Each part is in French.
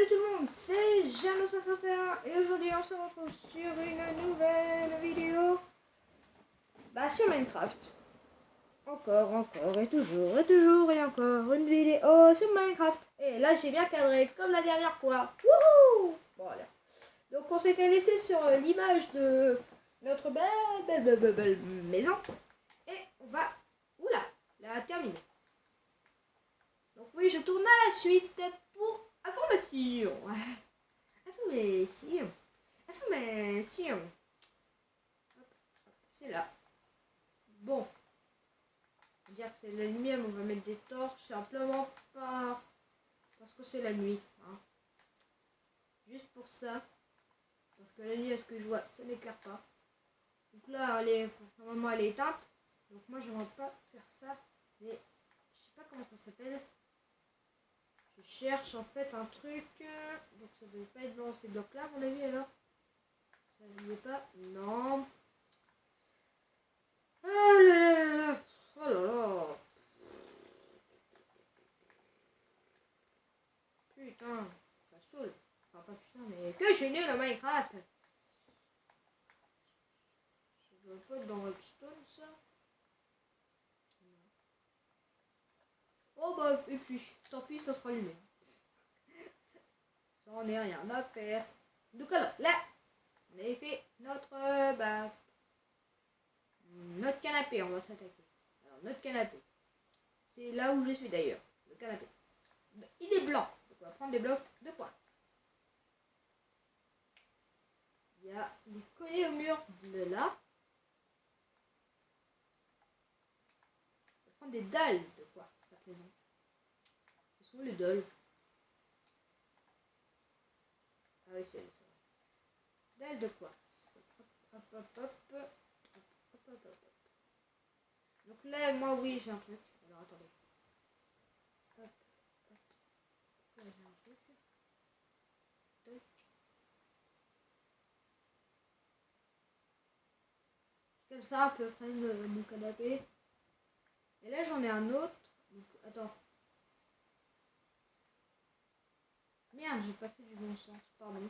Salut tout le monde, c'est Jano501 et aujourd'hui on se retrouve sur une nouvelle vidéo sur Minecraft. Encore et encore une vidéo sur Minecraft. Et là j'ai bien cadré comme la dernière fois. Wouhou! Bon allez. Donc on s'était laissé sur l'image de notre belle maison. Et on va la terminer. Donc oui, je tourne à la suite pour information. Information. C'est là. Bon. On va dire que c'est la lumière, mais on va mettre des torches simplement pas parce que c'est la nuit. Hein. Juste pour ça. Parce que la nuit, à ce que je vois, ça n'éclaire pas. Donc là, normalement, elle est éteinte. Donc moi, je ne vais pas faire ça. Mais je sais pas comment ça s'appelle. Je cherche en fait un truc. Donc ça ne devait pas être dans ces blocs là, à mon avis alors. Ça n'y est pas. Non. Oh là là là là. Oh là là. Putain. Ça saoule. Enfin pas putain mais que je suis nul dans Minecraft. Ça doit pas être dans Redstone ça. Oh bah et puis tant pis ça sera allumé. J'en ai rien à faire. Donc alors là on avait fait notre notre canapé, on va s'attaquer. Alors notre canapé. C'est là où je suis d'ailleurs. Le canapé. Il est blanc. Donc on va prendre des blocs de quartz. Il est collé au mur de là. On va prendre des dalles de quartz à présent. Ce sont les dalles. Ah oui, c'est ça. Dalles de quartz. Hop. Donc là, moi, oui, j'ai un truc. Alors, attendez. Hop. Là, j'ai un truc. Toc. Comme ça, à peu près mon canapé. Et là, j'en ai un autre. Donc, attends. Merde, j'ai pas fait du bon sens. Pardon.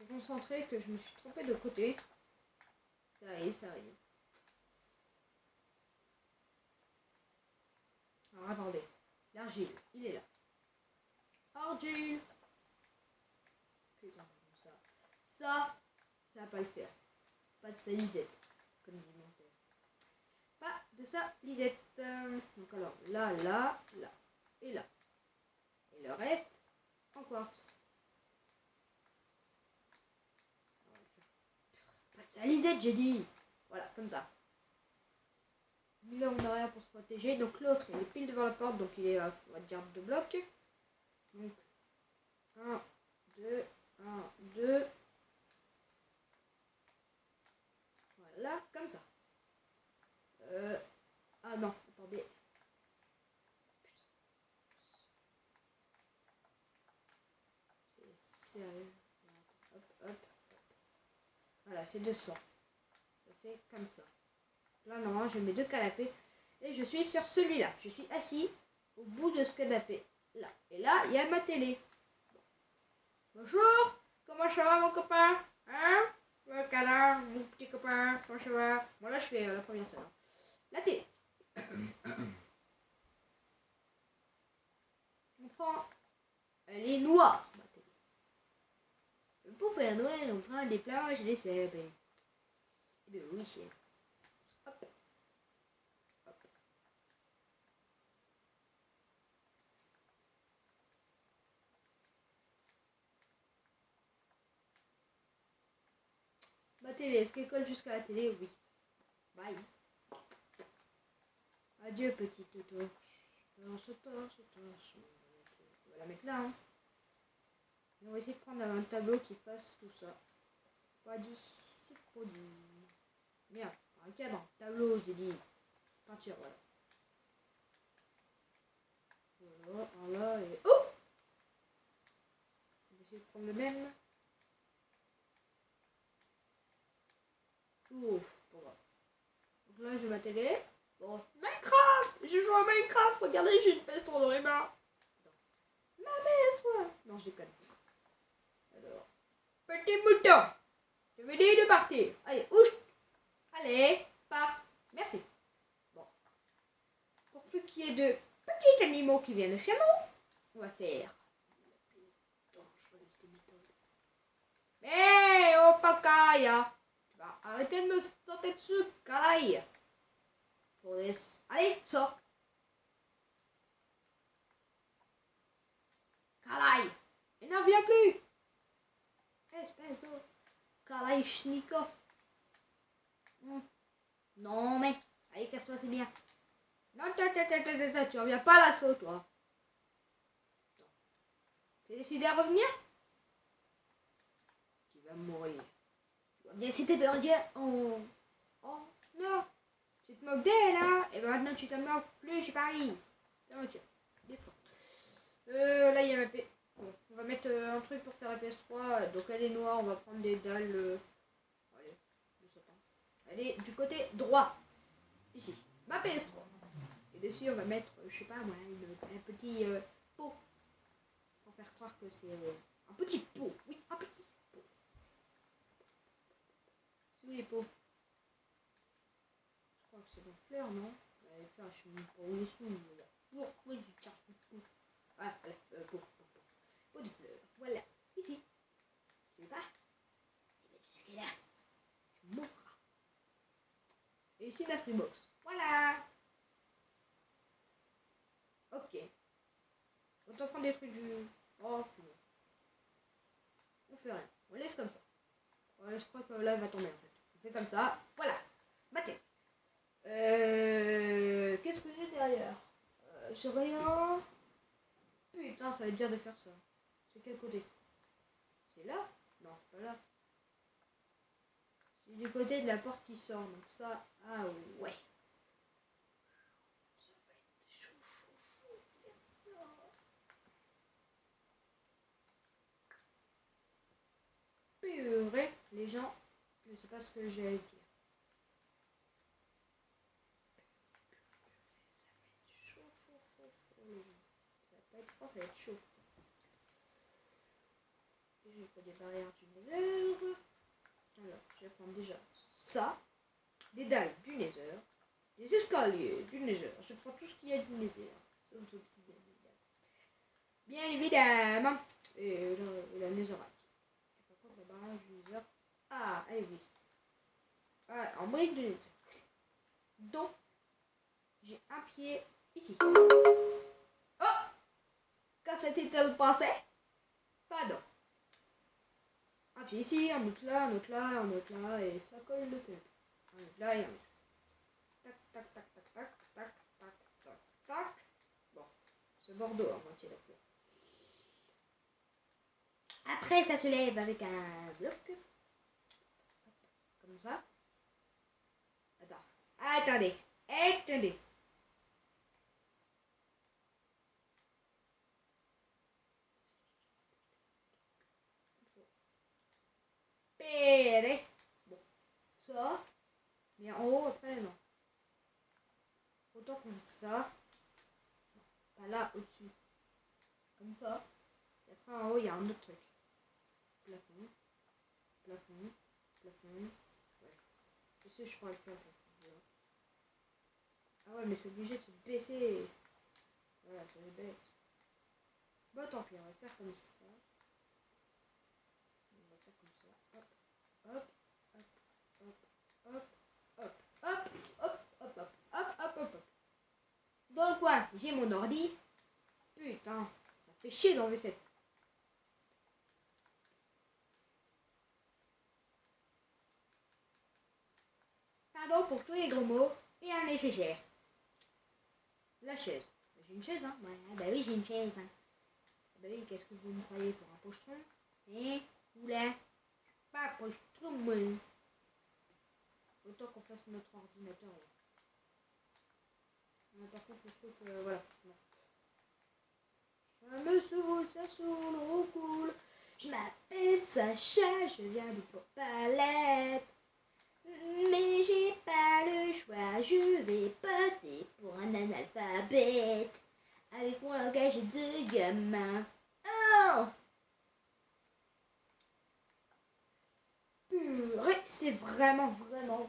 J'étais concentré que je me suis trompé de côté. Ça arrive. Alors attendez. L'argile, il est là. Argile. Putain, comme ça. Ça va pas le faire. Pas de sa lisette, comme dit mon père. Pas de sa lisette. Donc alors, là, et là. Et le reste, en quartz. Pas de sa lisette, j'ai dit. Voilà, comme ça. Lui là, on n'a rien pour se protéger. Donc l'autre, il est pile devant la porte. Donc il est, on va dire, 2 blocs. Donc, 1, 2, 1, 2. Voilà, comme ça. Ah non, attendez. C'est sérieux. Hop. Voilà, c'est 200. Ça fait comme ça. Là, normalement, je mets 2 canapés. Et je suis sur celui-là. Je suis assis au bout de ce canapé. Là. Et là, il y a ma télé. Bonjour. Comment ça va, mon copain? Hein? Le canard, mon petit copain. Comment ça va? Bon, là, je fais la première seule. La télé. On prend. Elle est noire, ma télé. Pour faire Noël, on prend des planches et des cèpes. Et bien oui, c'est. Hop. Ma télé, est-ce qu'elle colle jusqu'à la télé? Oui. Bye. Adieu, petite torche. Torche. On va la mettre là. Hein. Et on va essayer de prendre un tableau qui fasse tout ça. C'est pas dit. C'est trop dit. Merde. Un cadre. Tableau, j'ai dit. Peinture, voilà. Voilà, et... Oh! On va essayer de prendre le même. Ouf, bon. Donc là, j'ai ma télé. Bon, Minecraft. Je joue à Minecraft. Regardez, j'ai une PS3 dans les mains. Ma PS3. Non, je déconne. Alors, petit mouton. Je vais dire de partir. Allez, ouch. Allez, pars. Merci. Bon. Pour plus qu'il y ait de petits animaux qui viennent chez nous, on va faire. Mais oh Pakaya, tu vas arrêter de me sauter dessus, canaille. Allez, sors. Canaille. Et n'en viens plus. Espèce de canaille schnikov. Non mais, allez, casse-toi, c'est bien. Non, tu reviens pas à l'assaut, toi. T'es décidé à revenir? Tu vas mourir. Tu vas bien si t'es perdu. Oh non. Tu te moques d'elle, là. Et ben maintenant tu te moques plus, j'ai pari. Tiens, là il y a ma P. Bon, on va mettre un truc pour faire la PS3. Donc elle est noire, on va prendre des dalles. Allez, je sais pas. Elle est du côté droit. Ici, ma PS3. Et dessus on va mettre, je sais pas moi, un petit pot. Pour faire croire que c'est un petit pot. Oui, un petit pot. C'est où les pots? Je crois que c'est dans fleurs, non? Fleurs, je sais même pas où ils sont. Bon, oui, je cherche le pot. Voilà, pot de fleurs. Voilà, ici. Tu veux pas? Et bien, tu sais là. Tu mourras. Et ici, ma Freebox. Voilà. Ok. Autant prendre des trucs du... Oh, putain. On fait rien. On laisse comme ça. Ouais, je crois que là, elle va tomber, en fait. On fait comme ça. Voilà. Battez. Qu'est-ce que j'ai derrière? J'ai rien. Putain, ça va être dur de faire ça. C'est quel côté? C'est là? Non, c'est pas là. C'est du côté de la porte qui sort. Donc ça, ah ouais. Ça va être chaud de faire ça. Purée, les gens, je sais pas ce que j'ai à dire. Ça va être chaud, les gens. Ça va pas être froid, ça va être chaud. Et j'ai fait des barrières du nether. Alors, je vais prendre déjà ça, des dalles du nether, des escaliers du nether. Je prends tout ce qu'il y a du nether. Bien évidemment. Et la netherite. Par contre, la barrière du nether. Ah, elle existe. Ah, en brique de nether. Donc, j'ai un pied ici. Oh! Quand s'était-elle passé? Pardon. Un pied ici, un autre là, un autre là, un autre là, et ça colle le tête. Un autre là et un autre. Tac, tac, tac, tac, tac, tac, tac, tac, tac. Bon, c'est Bordeaux à moitié d'accord. Après, ça se lève avec un bloc. Comme ça. Attends. Attendez. Attendez. Péré. Bon. Ça. Mais en haut, après, non. Autant qu'on fait ça. Non, pas là, au-dessus. Comme ça. Et après, en haut, il y a un autre truc. Plafond. Plafond. Plafond. Ouais. Je sais, je pourrais le faire. Voilà. Ah ouais, mais c'est obligé de se baisser. Voilà, ça se baisse. Bon, tant pis, on va faire comme ça. On va faire comme ça. Hop, hop, hop, hop, hop, hop, hop, hop, hop, hop, hop, hop, hop, hop. Dans le coin, j'ai mon ordi. Putain, ça fait chier d'enlever cette. Pardon pour tous les gros mots et un nécessaire. La chaise. J'ai une chaise, hein. Ouais, bah oui, j'ai une chaise. Hein. Bah oui, qu'est-ce que vous me croyez pour un pochetron? Eh, oula, pas pochetron, moi. Autant qu'on fasse notre ordinateur. Là. Par contre, il faut que. Voilà. Non. Ça me saoule, ça saoule, oh cool. Je m'appelle Sacha, je viens du Pop Palette. Mais j'ai pas le choix, je vais passer pour un analphabète avec mon langage de gamin. Oh purée, c'est vraiment mal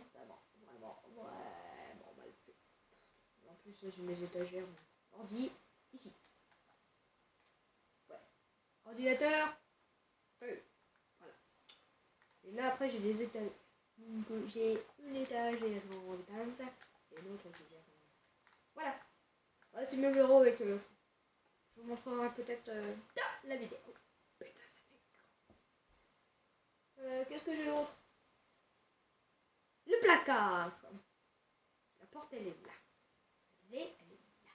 fait. En plus, j'ai mes étagères. Ordi, ici. Ouais. Ordinateur. Voilà. Et là, après, j'ai des étagères. Donc, j'ai une étagère en dance et l'autre étagère en... Voilà. Voilà, c'est mon bureau avec... je vous montrerai peut-être dans la vidéo. Putain, ça fait... qu'est-ce que j'ai d'autre? Le placard. La porte, elle est là. Elle est là.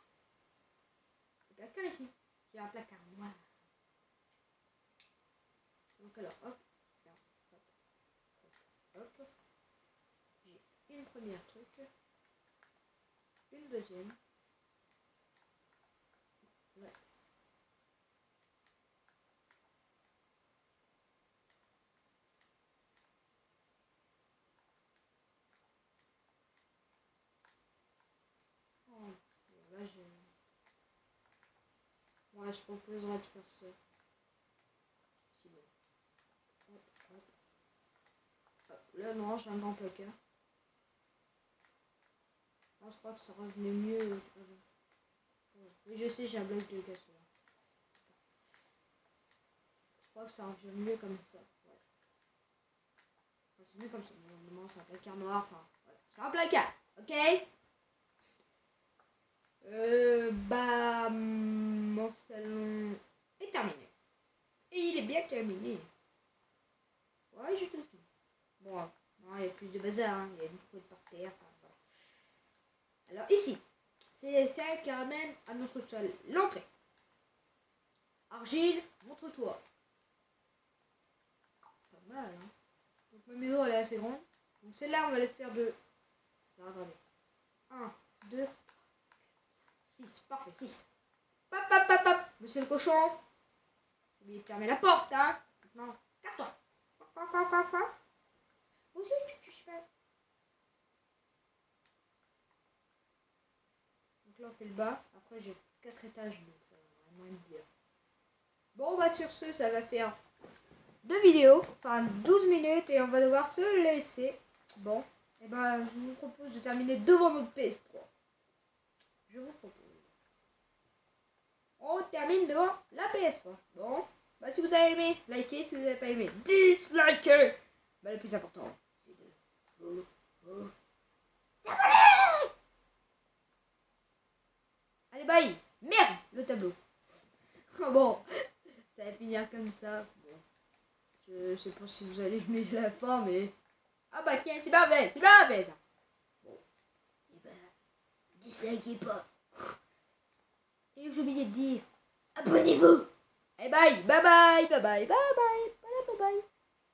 Le placard ici. J'ai un placard noir. Donc alors, hop. Hop. J'ai une première truc. Une deuxième. Ouais. Oh, là, moi, je proposerais de faire ça. Si bon. Hop, hop. Hop. Là, non, j'ai un grand placard. Là, je crois que ça revenait mieux avant. Oui, je sais, j'ai un bloc de gaz là. Je crois que ça revient mieux comme ça. Ouais. Enfin, c'est mieux comme ça. Normalement, c'est un placard noir. Enfin, voilà. C'est un placard, ok? Bah, mon salon est terminé. Et il est bien terminé. Ouais, j'ai tout fini. Bon, il y a plus de bazar, hein. Il y a une couette par terre. Enfin, voilà. Alors, ici, c'est ça qui ramène à notre sol. L'entrée. Argile, montre-toi. Pas mal, hein. Donc, ma maison, elle est assez grande. Donc, celle-là, on va les faire de... Alors, attendez. 1, 2, 6. Parfait, 6. Pop, pop, pop, pop. Monsieur le cochon. J'ai oublié de fermer la porte, hein. Maintenant, casse-toi. Pop, pop, pop, pop. Monsieur, tu fais. Donc là, on fait le bas. Après, j'ai 4 étages, donc ça va vraiment être bien. Bon, bah sur ce, ça va faire 2 vidéos, enfin 12 minutes, et on va devoir se laisser. Bon, et ben je vous propose de terminer devant notre PS3. Je vous propose. On termine devant la PS3. Bon, bah si vous avez aimé, likez. Si vous n'avez pas aimé, dislikez. Bah le plus important, c'est de vous s'abonner. Allez, bye. Merde, le tableau. Oh, bon, ça va finir comme ça. Bon. Je sais pas si vous allez aimer la fin, mais... Ah bah tiens, c'est pas vrai ça. Bon, et bah, dislikez pas. Et j'ai oublié de dire, abonnez-vous. Et bye, bye bye, bye bye, bye bye.